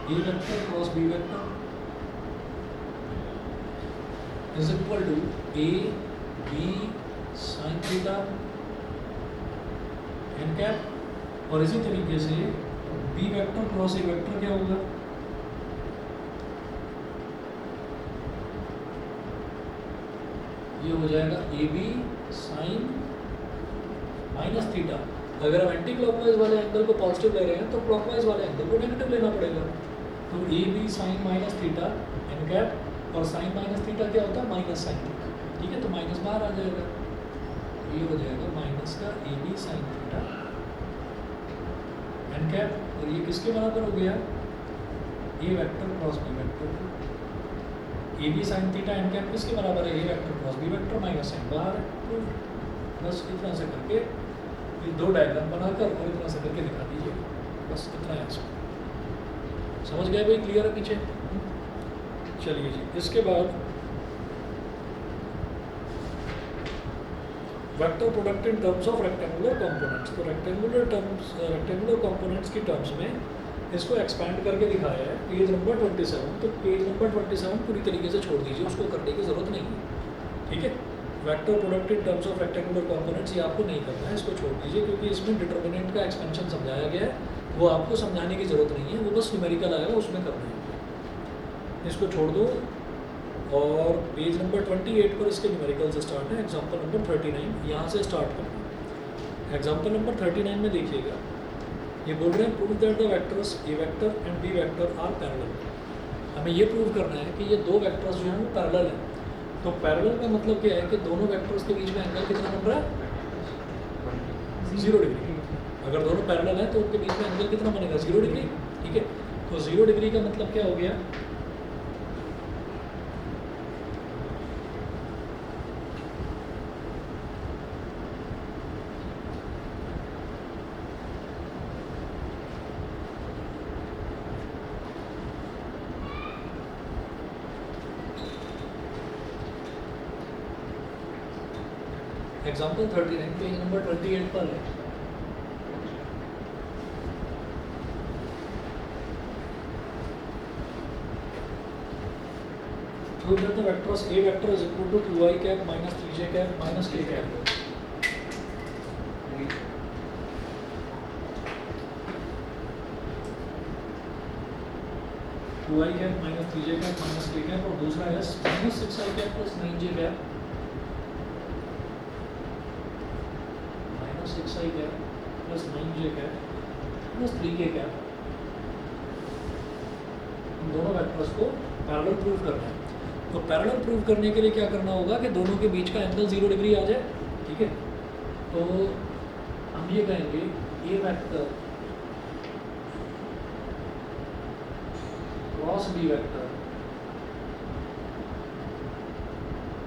A vector cross B vector is equal to A B sine theta N cap, और इसी तरीके से B vector cross A vector क्या होगा, ये हो जाएगा A B sine minus theta. अगर हम एंटी क्लॉकवाइज वाले एंगल को पॉजिटिव ले रहे हैं तो क्लॉकवाइज वाले एंगल को नेगेटिव लेना पड़ेगा। तो A B sine minus theta N cap, और साइन माइनस थीटा क्या होता है, माइनस साइन थीटा। ठीक है, तो माइनस बाहर आ जाएगा, ये हो जाएगा माइनस का A B sine theta N cap, और ये किसके बराबर हो गया, A vector cross B vector. A B sine theta N cap किसके बराबर है, A vector cross B vector, minus sine बाहर है। तो बस इतना से करके ये दो डायग्राम बनाकर और इतना से करके दिखा दीजिए, बस इतना है इसमें। समझ गए भाई, क्लियर है पीछे। चलिए जी, इसके बाद vector product in terms of rectangular components. तो रेक्टेंगुलर कंपोनेंट्स की टर्म्स में इसको एक्सपैंड करके दिखाया है पेज नंबर 27। तो पेज नंबर 27 पूरी तरीके से छोड़ दीजिए, उसको करने की ज़रूरत नहीं है। ठीक है, vector product in terms of rectangular components ये आपको नहीं करना है, इसको छोड़ दीजिए, क्योंकि इसमें डिटर्मिनेंट का एक्सपेंशन समझाया गया है, वो आपको समझाने की ज़रूरत नहीं है, वो बस न्यूमेरिकल आएगा उसमें करना है। इसको छोड़ दो, और पेज नंबर 28 पर इसके न्यूमेरिकल से स्टार्ट है। एग्जाम्पल नंबर 39 यहाँ से स्टार्ट करना। एग्जाम्पल नंबर 39 में देखिएगा, ये बोल रहे हैं prove that the vectors A vector and B vector are parallel. हमें ये प्रूव करना है कि ये दो वेक्टर्स जो हैं वो पैरेलल हैं। तो पैरेलल का मतलब क्या है कि दोनों वेक्टर्स के बीच में एंगल कितना बन रहा है, 0 डिग्री। अगर दोनों पैरेलल हैं तो उनके बीच में एंगल कितना बनेगा, 0 डिग्री। ठीक है, तो 0 डिग्री का मतलब क्या हो गया, एग्जाम्पल 39 पेज नंबर 28 पर है। Prove that the vectors A vector is equal to 2i cap minus 3j cap minus k cap. Two I cap minus 3j cap minus k cap, और दूसरा है minus 6i cap plus 9j cap minus 6i cap plus 9j cap plus 3k cap. इन दोनों वेक्टर्स को पैरेलल प्रूव करना है। तो पैरेलल प्रूव करने के लिए क्या करना होगा कि दोनों के बीच का एंगल 0 डिग्री आ जाए। ठीक है, तो हम ये कहेंगे A vector cross B vector,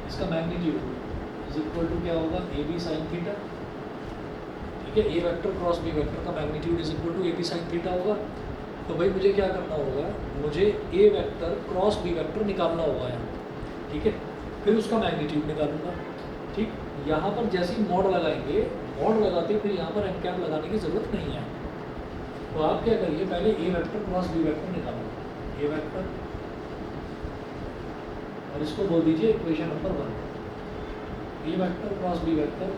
इसका मैग्नीट्यूड इज इक्वल टू क्या होगा, ए बी साइन थीटा। ठीक है, A vector cross B vector का magnitude is equal to A B sine theta होगा। तो भाई मुझे क्या करना होगा, मुझे A vector cross B vector निकालना होगा यहाँ। ठीक है, फिर उसका मैग्नीट्यूड निकालूंगा। ठीक, यहाँ पर जैसे ही मॉड लगाएंगे, मॉड लगाते फिर यहाँ पर एन कैप लगाने की ज़रूरत नहीं है। तो आप क्या करिए, पहले ए वेक्टर क्रॉस बी वेक्टर निकालो, ए वेक्टर, और इसको बोल दीजिए इक्वेशन नंबर 1। ए वेक्टर क्रॉस बी वेक्टर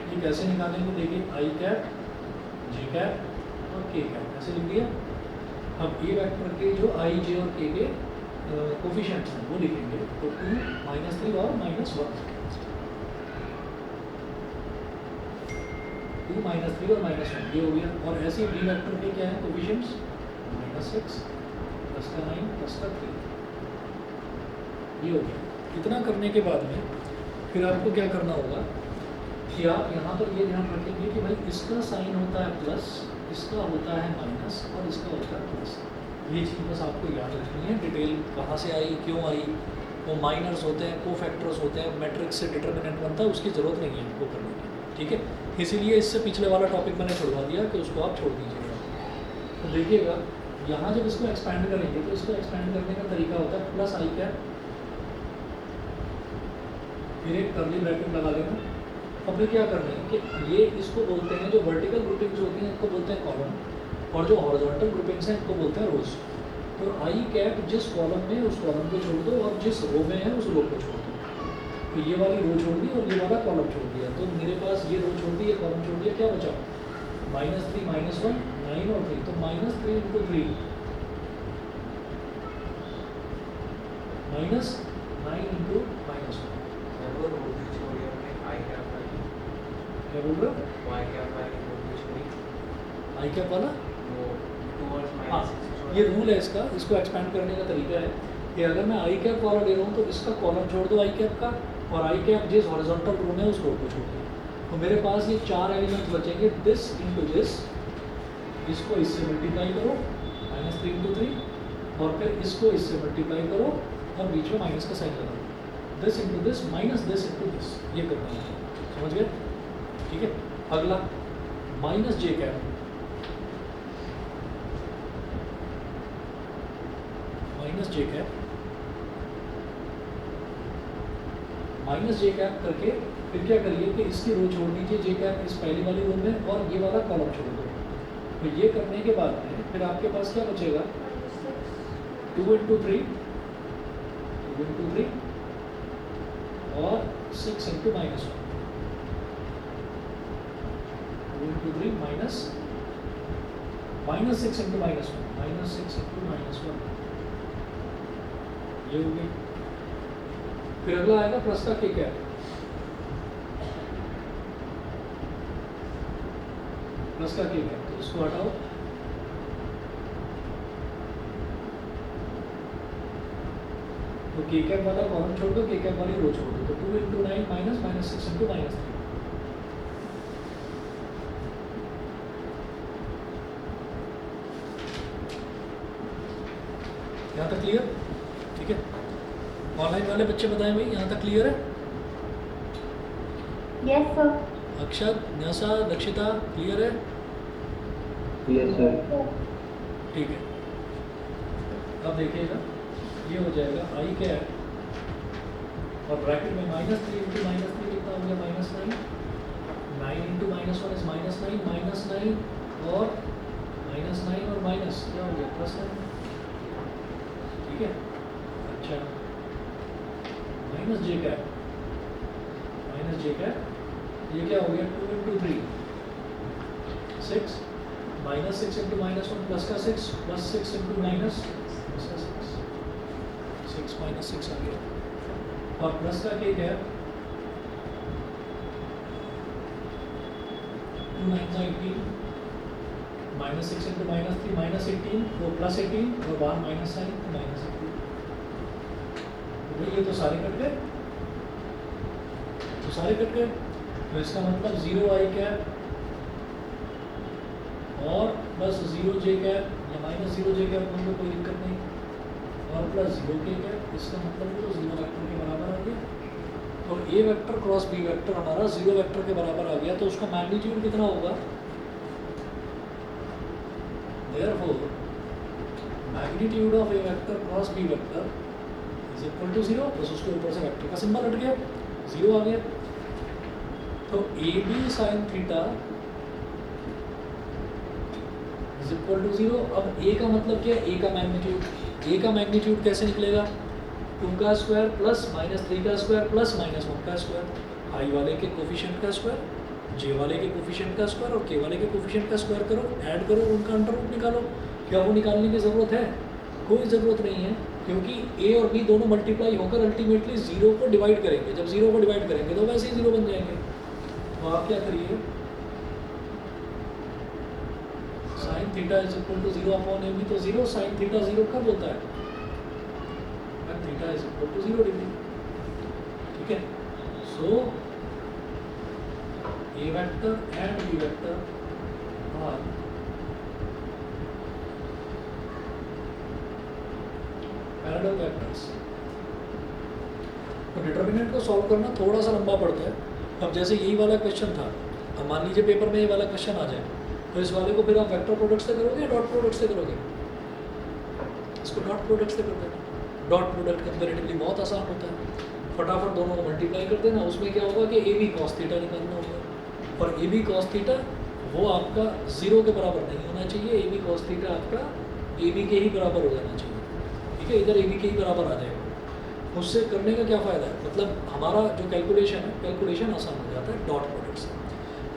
ये कैसे निकालेंगे, देखिए आई कैप जे कैप और के कैप ऐसे लिख दिया। अब ए वेक्टर के जो आई जे और के कोफिशिएंट्स हैं वो लिखेंगे, तो 2 -3 और -1, 2 -3 और -1 ये हो गया। और ऐसे बी वेक्टर के क्या है कोफिशिएंट्स, -6 प्लस का 9 प्लस का 3, ये हो गया। इतना करने के बाद में फिर आपको क्या करना होगा कि आप यहाँ पर ये ध्यान रखेंगे कि भाई इसका साइन होता है प्लस, इसका होता है माइनस और इसका होता है प्लस। ये चीज़ बस आपको याद रखनी है। डिटेल कहाँ से आई, क्यों आई, वो माइनर्स होते हैं, कोफैक्टर्स होते हैं, मैट्रिक्स से डिटर्मिनेंट बनता है, उसकी ज़रूरत नहीं है आपको करने की। ठीक है, इसीलिए इससे पिछले वाला टॉपिक मैंने छुड़वा दिया कि उसको आप छोड़ दीजिएगा। तो देखिएगा यहाँ जब इसको एक्सपैंड करेंगे तो इसको एक्सपैंड करने का तरीका होता है प्लस आई कैप, फिर एक कर्ली ब्रैकेट लगा देना। अब फिर क्या करना है कि ये इसको बोलते हैं, जो वर्टिकल ग्रुपिंग्स होती हैं इनको बोलते हैं कॉलम, और जो हॉरिजॉन्टल ग्रुपिंग्स हैं इनको बोलते हैं रोज। तो आई कैप जिस कॉलम में उस कॉलम को छोड़ दो और जिस रो में है उस रो को छोड़ दो। तो ये वाली रो छोड़ दी और ये वाला कॉलम छोड़ दिया, तो मेरे पास ये रो छोड़ दी, ये कॉलम छोड़ दिया, क्या बचा? -3 -1 9 और 3, तो -3 × 3 -9 × -1। वो रोड भी छोड़ी हमने आई कैप वाली, क्या बोल रहे हो? वाई कैप वाली रोड भी छोड़ी, आई कैप वाला? वो टूवर्ड्स हाँ, -6 ये रूल है इसका, इसको एक्सपेंड करने का तरीका है कि अगर मैं आई कैप वाला ले रहा हूँ तो इसका कॉलम छोड़ दो आई कैप का, और आई कैप जिस हॉरिजॉन्टल रो में है उस रो को छोड़ दो। तो मेरे पास ये 4 एलिमेंट्स बचेंगे, दिस इंटू दिस, इसको इससे मल्टीप्लाई करो -3 × 3, और फिर इसको इससे मल्टीप्लाई करो और बीच में माइनस का साइन लगाओ, this into this minus this into this, ये करना है, समझ गए? ठीक है। अगला -j cap, -j cap, -j cap करके फिर क्या करिए कि इसकी रो छोड़ दीजिए j कैप इस पहली वाली रो में, और ये वाला कॉलम छोड़ दो। तो ये करने के बाद में फिर आपके पास क्या बचेगा? 2 × 3 और 6 × -1, 2 × 3 -6 × -1, ये हो गई। फिर अगला आएगा प्लस का k कैप, प्लस का k कैप, तो इसको हटाओ, तो k कैप वाला कॉलम छोड़ दो, k कैप वाली रो छोड़ दो, तो 2 × 9 -6 × -3। यहाँ तक क्लियर? ठीक है। ऑनलाइन वाले बच्चे बताएं भाई, यहाँ तक क्लियर है? Yes sir. Akshat, Nyasa, Dakshita, clear है? Yes sir. ठीक है। अब देखिएगा, ये हो जाएगा आई कैप और ब्रैकेट में -3 × -3 कितना हो गया? -9, 9 × -1 इज -9, -9 और -9 और माइनस क्या हो गया? +9। ठीक है। अच्छा, -j कैप, ये क्या हो गया? 2 × 3 6, -6 × -1 प्लस का 6 प्लस 6 × माइनस प्लस का 6 -6 आ गया, और प्लस का k कैप 2 9 18, -6 × -3 -18, तो +18 और बाहर माइनस साइन तो -18। तो ये तो सारे कट गए, तो इसका मतलब 0 आई कैप और प्लस 0 j कैप या -0 j कैप, तो कोई दिक्कत नहीं, और प्लस 0 k कैप, इसका मतलब तो 0 वेक्टर के बराबर आ गया। तो a vector cross b vector हमारा 0 वेक्टर के बराबर आ गया, तो उसका मैग्नीट्यूड कितना होगा? Therefore, magnitude of a vector cross b vector is equal to 0, बस उसके ऊपर से वेक्टर का सिंबल हट गया, 0 आ गया। तो AB sin theta is equal to 0। अब A का मतलब क्या है? A का मैग्नीट्यूड कैसे निकलेगा? 2 का स्क्वायर प्लस -3 का स्क्वायर प्लस -1 का स्क्वायर, आई वाले के कोफिशिएंट का स्क्वायर, जे वाले के कोफिशिएंट का स्क्वायर और के वाले के कोफिशिएंट का स्क्वायर करो, ऐड करो, उनका अंडर रूट निकालो। क्या वो निकालने की ज़रूरत है? कोई ज़रूरत नहीं है, क्योंकि ए और बी दोनों मल्टीप्लाई होकर अल्टीमेटली 0 को डिवाइड करेंगे। जब 0 को डिवाइड करेंगे तो वैसे ही 0 बन जाएंगे। तो आप क्या करिए, sine theta is equal to 0/AB, तो 0 साइन थीटा 0 कब होता है? when theta is equal to 0 degree. ठीक है। So A vector and B vector are parallel vectors. तो डिटर्मिनेंट को सॉल्व करना थोड़ा सा लंबा पड़ता है। अब जैसे यही वाला क्वेश्चन था, अब मान लीजिए पेपर में ये वाला क्वेश्चन आ जाए, तो इस वाले को फिर आप वेक्टर प्रोडक्ट से करोगे या डॉट प्रोडक्ट से करोगे? इसको डॉट प्रोडक्ट से कर देना। डॉट प्रोडक्ट कंपेरेटिवली बहुत आसान होता है, फटाफट दोनों को मल्टीप्लाई कर देना। उसमें क्या होगा कि AB cos थीटा निकालना होगा, और AB cos थीटा वो आपका 0 के बराबर नहीं होना चाहिए। AB cos थीटा आपका AB के ही बराबर हो जाना चाहिए। ठीक है, इधर AB के ही बराबर आ जाएगा। उससे करने का क्या फ़ायदा है, मतलब हमारा जो कैलकुलेशन है, कैलकुलेशन आसान हो जाता है डॉट प्रोडक्ट से।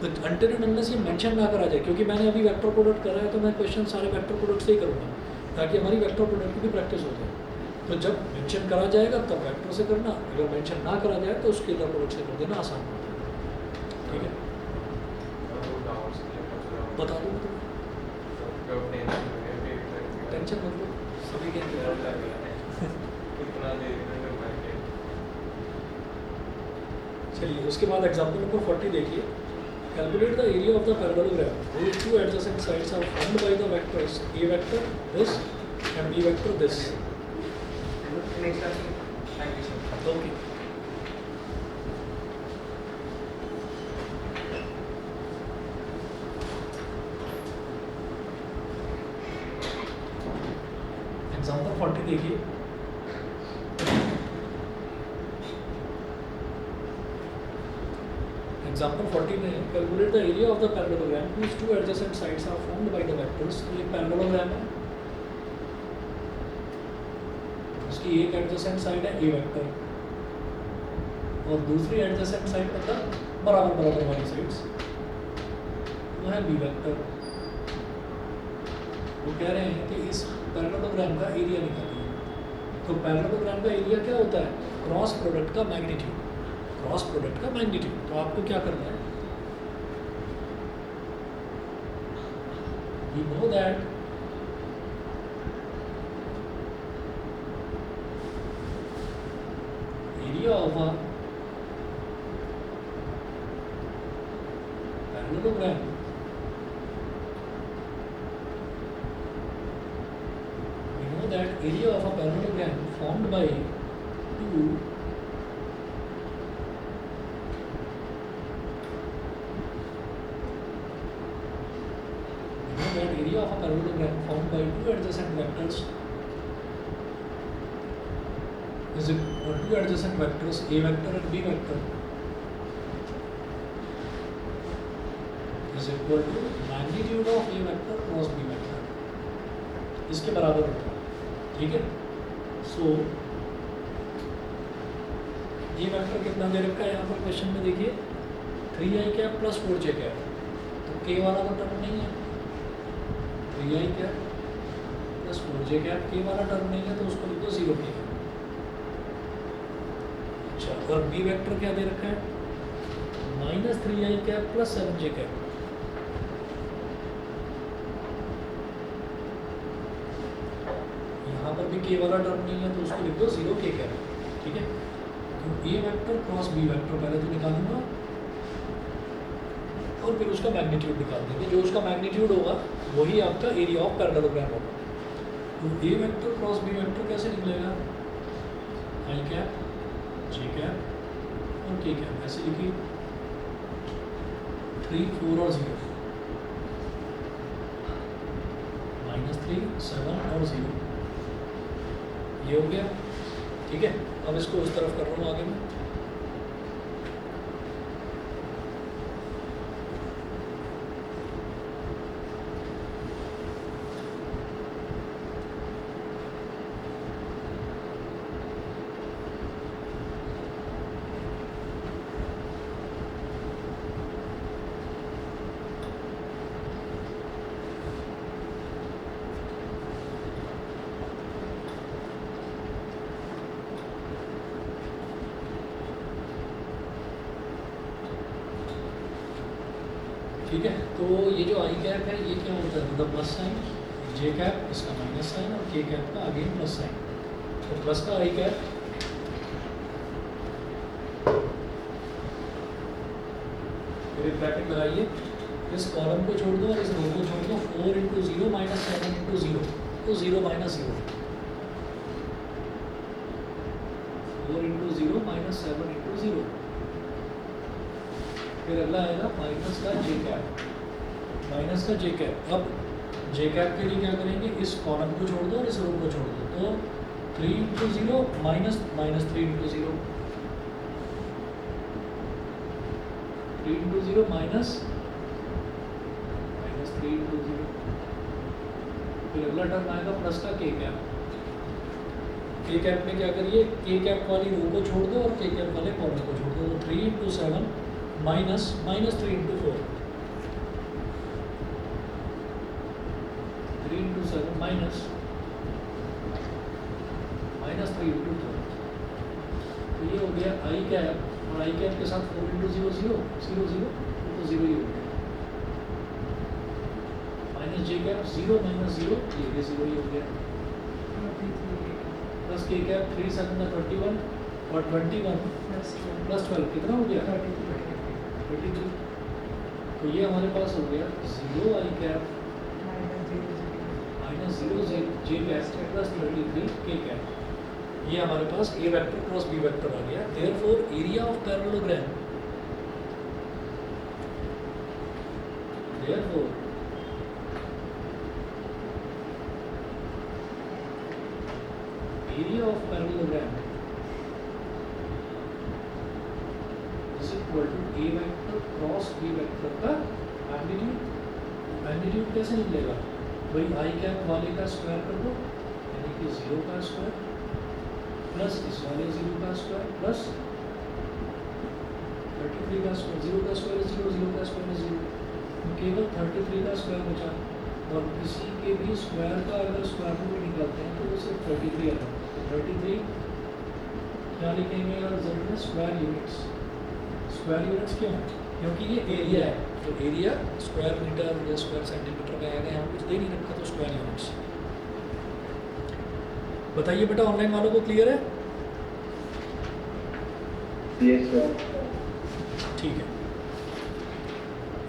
तो अनटिल एंड अनलेस ये मेंशन ना करा जाए, क्योंकि मैंने अभी वेक्टर प्रोडक्ट करा है तो मैं क्वेश्चन सारे वेक्टर प्रोडक्ट से ही करूँगा ताकि हमारी वेक्टर प्रोडक्ट की भी प्रैक्टिस हो जाए। तो जब मेंशन करा जाएगा तब वेक्टर से करना, अगर मेंशन ना करा जाए तो स्केलर प्रोडक्ट से कर देना, आसान होता है। ठीक है, बता दो टेंशन मत लो, सभी के चलिए उसके बाद एग्जाम्पल नंबर 40 देखिए। Calculate the area of the parallelogram whose two adjacent sides are formed by the vectors a vector this and b vector this. Okay. Example 40 देखिए। एग्जाम्पल 40 में calculate the area of the parallelogram whose two adjacent sides are formed by the vectors। तो ये पैरेललोग्राम है, उसकी एक एडजेसेंट साइड है ए वेक्टर और दूसरी एडजेसेंट साइड मतलब बराबर बराबर वाली साइड्स वो है बी वेक्टर। वो कह रहे हैं कि इस पैरेललोग्राम का एरिया निकालिए। तो पैरेललोग्राम का एरिया क्या होता है, क्रॉस प्रोडक्ट का मैग्नीट्यूड, क्रॉस प्रोडक्ट का मैग्नीट्यूड। तो आपको क्या करना है, you know that area of a parallelogram we know that area of a parallelogram formed by two that area of a parallelogram formed by two adjacent vectors is two adjacent vectors a vector and b vector is equal to magnitude of a vector cross b vector, इसके बराबर होता है। ठीक है, सो ये वेक्टर कितना दे रखा है यहाँ पर क्वेश्चन में देखिए 3i cap plus 4j cap. तो k वाला तो टर्म नहीं है, 3i cap plus 4j cap, k वाला टर्म नहीं है तो उसको लिख दो 0 k। अच्छा, और b वेक्टर क्या दे रखा है, minus 3i cap plus 7j cap. यहाँ पर भी k वाला टर्म नहीं है तो उसको लिख दो 0 k कैप। ठीक है, तो a vector cross b vector पहले तो निकालूंगा और फिर उसका मैग्नीट्यूड निकाल देंगे। जो उसका मैग्नीट्यूड होगा वही आपका एरिया ऑफ पैरेललोग्राम होगा। तो A vector cross B vector कैसे निकलेगा, आई कैप जे कैप और के कैप, ऐसे लिखिए 3 4 और 0, -3 7 और 0, ये हो गया। ठीक है, अब इसको उस तरफ कर रहा हूँ आगे में। ठीक है, तो ये जो आई कैप है ये क्या होता है, मतलब प्लस साइन, जे कैप इसका माइनस साइन और के कैप का अगेन प्लस साइन। तो प्लस का आई कैप फिर ब्रैकेट लगाइए, इस कॉलम को छोड़ दो और इस रो को छोड़ दो। 4 इंटू 0 माइनस 7 इंटू 0 तो 0 माइनस 0, 4 इंटू 0 माइनस 7 इंटू 0। फिर अगला आएगा माइनस का जे कैप, माइनस का जे कैप। अब जे कैप के लिए क्या करेंगे, इस कॉलम को छोड़ दो और इस रो को छोड़ दो। तो 3 into 0 minus 3 into 0, 3 into 0 minus 3 into 0। फिर अगला टर्म आएगा प्लस का के कैप, के कैप में क्या करिए, के कैप वाली रो को छोड़ दो और के कैप वाले कॉलम को छोड़ दो। 3 into 7 minus 3 into 4, 3 into 7 minus 3 into 4। तो ये हो गया आई कैप, और आई कैप के साथ 4 इंटू 0 0 0 0 तो 0 ही हो गया, माइनस जे कैप 0 माइनस 0 ये भी 0 ही हो गया, प्लस के कैप 3 7 31 और 21 प्लस 12 कितना हो गया 33। तो ये हमारे पास हो गया 0 आई कैप माइनस 0 जे कैप प्लस 33 के कैप। ये हमारे पास ए वेक्टर क्रॉस बी वेक्टर आ गया। Therefore area of parallelogram, therefore area of parallelogram is equal to a vector cross b vector का मैग्नीट्यूड। मैग्नीट्यूड कैसे निकलेगा भाई, आई कैप वाले का स्क्वायर कर दो यानी कि 0 का स्क्वायर प्लस इस वाले 0 का स्क्वायर प्लस 33 का स्क्वायर, 0 का स्क्वायर है 0, 0 का स्क्वायर है 0, केवल 33 का स्क्वायर बचा। और किसी के भी स्क्वायर का अगर स्क्वायर रूट निकालते हैं तो वो सिर्फ 33 आता है। 33 क्या लिखेंगे और रिजल्ट में स्क्वायर यूनिट्स। स्क्वायर यूनिट्स क्यों? क्योंकि ये एरिया है, तो एरिया स्क्वायर मीटर या स्क्वायर सेंटीमीटर में आएगा, यहाँ कुछ दे नहीं रखा तो स्क्वायर यूनिट्स। बताइए बेटा, ऑनलाइन वालों को क्लियर है? Yes sir. ठीक है,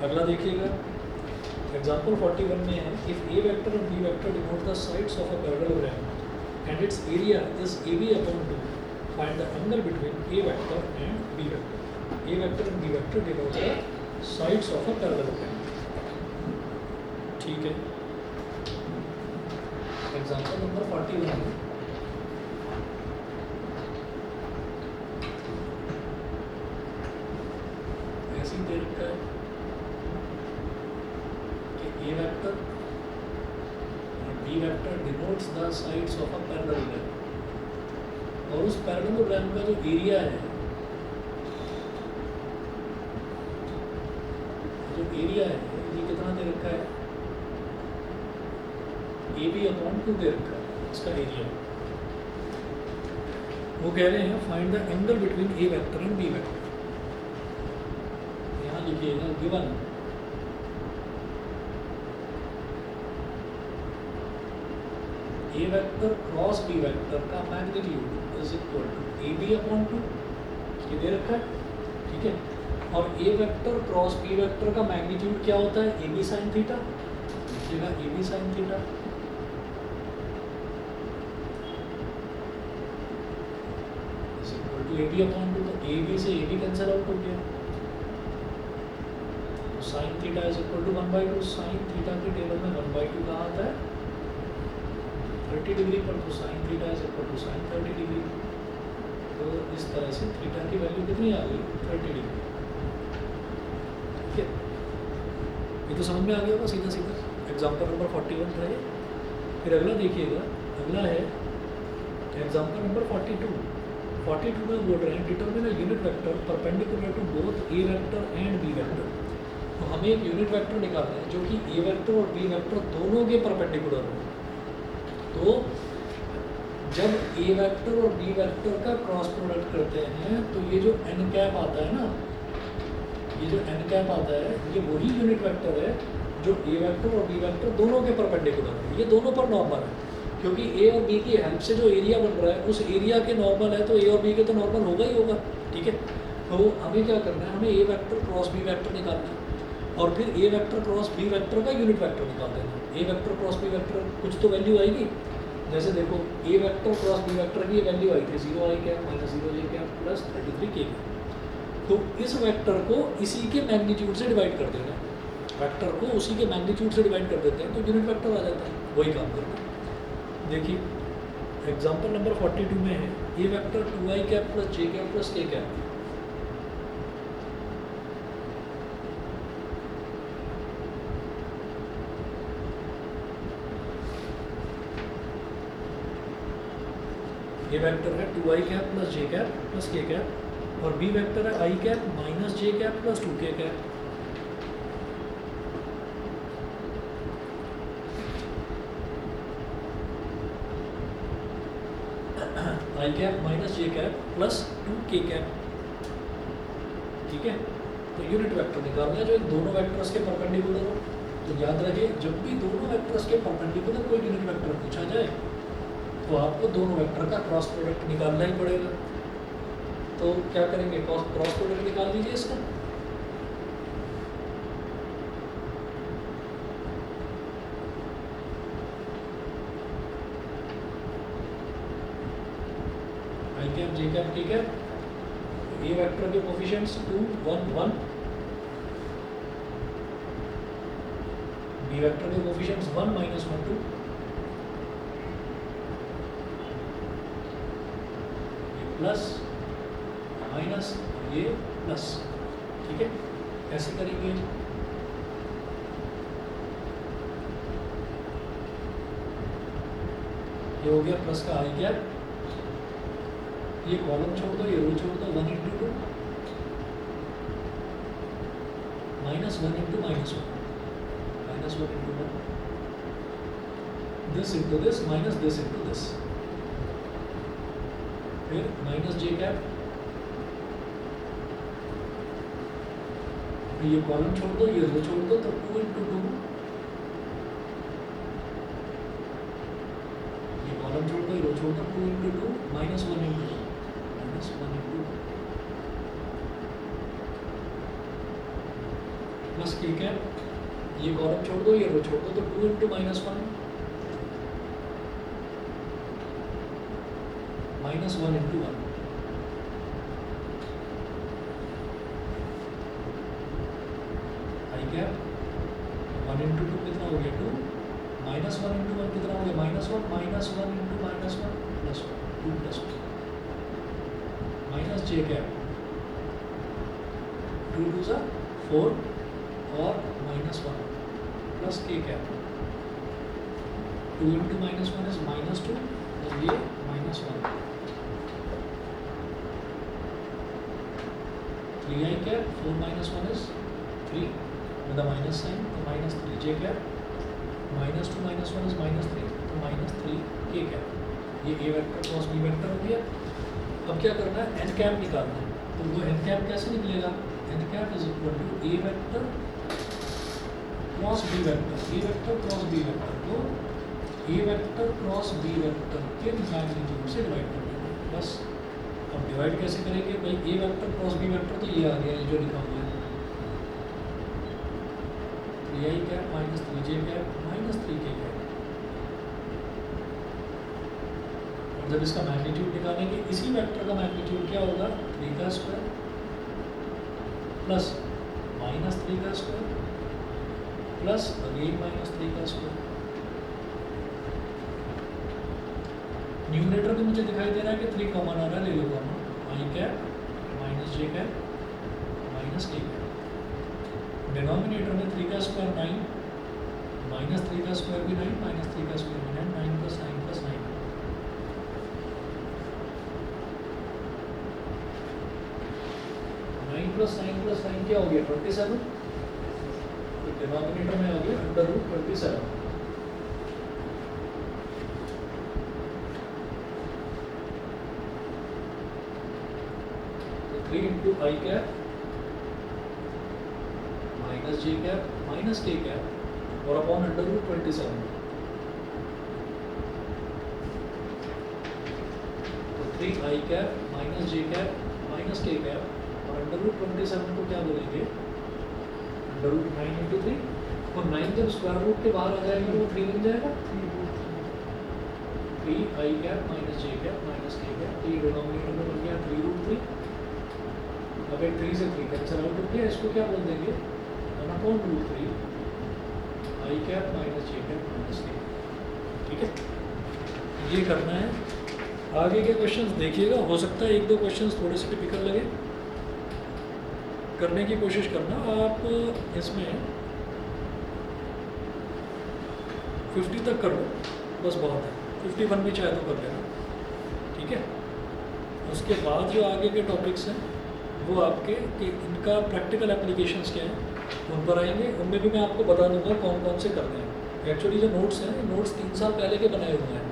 अगला देखिएगा। एग्जाम्पल 41 में है, इफ ए वेक्टर और B vector denote the sides of a parallelogram and its area is AB upon 2, find the angle between A vector and B vector. A vector and B vector denote the sides of a parallelogram. ठीक है, एग्जाम्पल नंबर 41 ऐसी दे रखा है कि A vector B vector denotes the sides of a parallelogram, और उस पैरेललोग्राम का जो एरिया है, जो एरिया है ये कितना दे रखा है, AB अपॉन 2 दे रखा है इसका एरिया। वो कह रहे हैं find the angle between A vector and B vector. यहाँ लिखिएगा given A vector cross B vector का magnitude is equal to A B upon 2, ये दे रखा है, ठीक है। और A vector cross B vector का मैग्नीट्यूड क्या होता है, ए बी साइन थीटा, लिखिएगा A B sine theta is equal to A B upon 2। तो ए बी से ए बी कैंसिल आउट हो गया, तो sine theta is equal to 1/2। Sine theta के टेबल में 1/2 कहाँ आता है, 30 डिग्री पर, तो sine theta is equal to sine 30 degree. तो इस तरह से थीटा की वैल्यू कितनी आ गई, 30 डिग्री, ठीक है। ये तो समझ में आ गया होगा सीधा सीधा। एग्जाम्पल नंबर 41 रहे। फिर अगला देखिएगा, अगला है एग्जाम्पल नंबर 42। 42 में बोल रहे हैं determine a unit vector perpendicular to both A vector and B vector. तो हमें एक यूनिट वेक्टर निकालना है जो कि ए वेक्टर और बी वेक्टर दोनों के परपेंडिकुलर हो। तो जब ए वेक्टर और बी वेक्टर का क्रॉस प्रोडक्ट करते हैं तो ये जो एन कैप आता है ना, ये जो एन कैप आता है ये वही यूनिट वेक्टर है जो ए वेक्टर और बी वेक्टर दोनों के परपेंडिकुलर है। ये दोनों पर नॉर्मल है, क्योंकि ए और बी की हेल्प से जो एरिया बन रहा है उस एरिया के नॉर्मल है, तो ए और बी के तो नॉर्मल होगा ही होगा, ठीक है। तो हमें क्या करना है, हमें ए वेक्टर क्रॉस बी वेक्टर निकालना है और फिर ए वेक्टर क्रॉस बी वेक्टर का यूनिट वेक्टर निकाल देना। ए वेक्टर क्रॉस बी वेक्टर कुछ तो वैल्यू आएगी, जैसे देखो ए वेक्टर क्रॉस बी वेक्टर की वैल्यू आई थी 0 आई कैप माइनस 0 जे कैप प्लस 33 के। तो इस वेक्टर को इसी के मैग्नीट्यूड से डिवाइड कर देना, वेक्टर को उसी के मैग्नीट्यूड से डिवाइड कर देते हैं तो यूनिट वेक्टर आ जाता है, वही काम करना। देखिए एग्जाम्पल नंबर 42 में है A vector 2i cap plus J cap plus के कैप। ए वेक्टर है 2i कैप प्लस जे कैप प्लस के कैप और बी वेक्टर है आई कैप माइनस जे कैप प्लस 2k कैप। आई कैप माइनस जे कैप प्लस 2k कैप। ठीक है, तो यूनिट वेक्टर निकालना है जो इन दोनों वेक्टर्स के परपेंडिकुलर हो। तो याद रखिए जब भी दोनों वेक्टर्स के परपेंडिकुलर कोई यूनिट वेक्टर पूछा जाए तो आपको दोनों वेक्टर का क्रॉस प्रोडक्ट निकालना ही पड़ेगा। तो क्या करेंगे, क्रॉस प्रोडक्ट निकाल दीजिए इसका। आई कैप जे कैप के कैप, ए वेक्टर के कोफिशिएंट्स 2 1 1, बी वेक्टर के कोफिशिएंट्स 1 -1 2, प्लस माइनस ये प्लस। ठीक है, कैसे करेंगे, ये हो गया प्लस का आई कैप, ये कॉलम छोड़ दो ये रो छोड़ दो, 1 × 2 -1 × -1 -1 × 1, this into this minus this into this, फिर माइनस जे कैप, ये कॉलम छोड़ दो ये रो छोड़ दो तो 2 × 2, ये कॉलम छोड़ दो ये रो छोड़ दो 2 × 2 -1 × 1 × 2 प्लस के कैप, ये कॉलम छोड़ दो ये रो छोड़ दो तो 2 × -1 -1 × 1, आई कैप 1 × 2 कितना हो गया 2, -1 × 1 कितना हो गया -1 -1 × -1 प्लस 2 प्लस 2 माइनस जे कैप 2 2 सा 4 और -1 प्लस के कैप 2 × -1 इज -2 और ये -1, 3i cap 4 - 1 is 3 with a minus sign, तो -3j कैप, -2 - 1 is -3 तो -3k कैप। ये a vector cross b vector हो गया। अब क्या करना है, n कैप निकालना है। तो वो n कैप कैसे निकलेगा, n cap is equal to a vector cross b vector, a vector cross b vector को a vector cross b vector के मैग्नीट्यूड से डिवाइड कर देंगे बस। अब डिवाइड कैसे करेंगे भाई, A vector cross B vector तो ये आ गया, ये जो लिखा हुआ है 3i cap -3j cap -3k cap. और जब इसका मैग्नीट्यूड निकालेंगे, इसी वेक्टर का मैग्नीट्यूड क्या होगा, 3 का स्क्वायर प्लस -3 का स्क्वायर प्लस अगेन -3 का स्क्वायर। न्यूमरेटर भी मुझे दिखाई दे रहा है कि 3 कॉमन आ रहा है, ले लो common, I cap -j cap -k cap. Denominator में 3 का स्क्वायर 9, -3 का स्क्वायर भी 9, -3 का स्क्वायर भी 9, 9 + 9 + 9, 9 + 9 + 9 क्या हो गया 27। तो डिनोमिनेटर में आ गया √27। 3 × i cap -j cap -k cap और अपॉन √27। तो 3i cap -j cap -k cap और √27 को क्या बोलेंगे, √9 × 3। और 9 जब स्क्वायर रूट के बाहर आ जाएगा तो वो 3 बन जाएगा। 3i cap -j cap -k cap, तो ये डिनोमिनेटर में बन गया 3√3। अब एक 3 से 3 कैंसिल आउट हो गया, इसको क्या बोल देंगे 1/√3 i cap -j cap -k। ठीक है, ये करना है। आगे के क्वेश्चंस देखिएगा, हो सकता है 1-2 क्वेश्चंस थोड़े से टिपिकल लगे, करने की कोशिश करना। आप इसमें 50 तक कर लो बस, बहुत है। 51 भी चाहे तो कर लेना। ठीक है। ठीक है। उसके बाद जो आगे के टॉपिक्स हैं वो आपके कि इनका प्रैक्टिकल एप्लीकेशंस क्या हैं उन पर आएंगे। उनमें भी मैं आपको बता दूंगा कौन कौन से करने हैं। एक्चुअली जो नोट्स हैं, नोट्स 3 साल पहले के बनाए हुए हैं,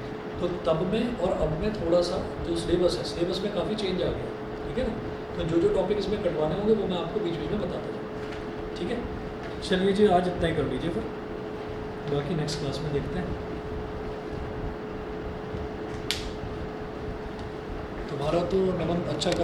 तो तब में और अब में थोड़ा सा जो सिलेबस है, सिलेबस में काफ़ी चेंज आ गया, ठीक है ना। तो जो जो टॉपिक इसमें कटवाने होंगे वो मैं आपको बीच बीच में बताता जाऊँ, ठीक है। चलिए जी, आज इतना ही कर लीजिए, फिर बाकी नेक्स्ट क्लास में देखते हैं। तुम्हारा तो नमन अच्छा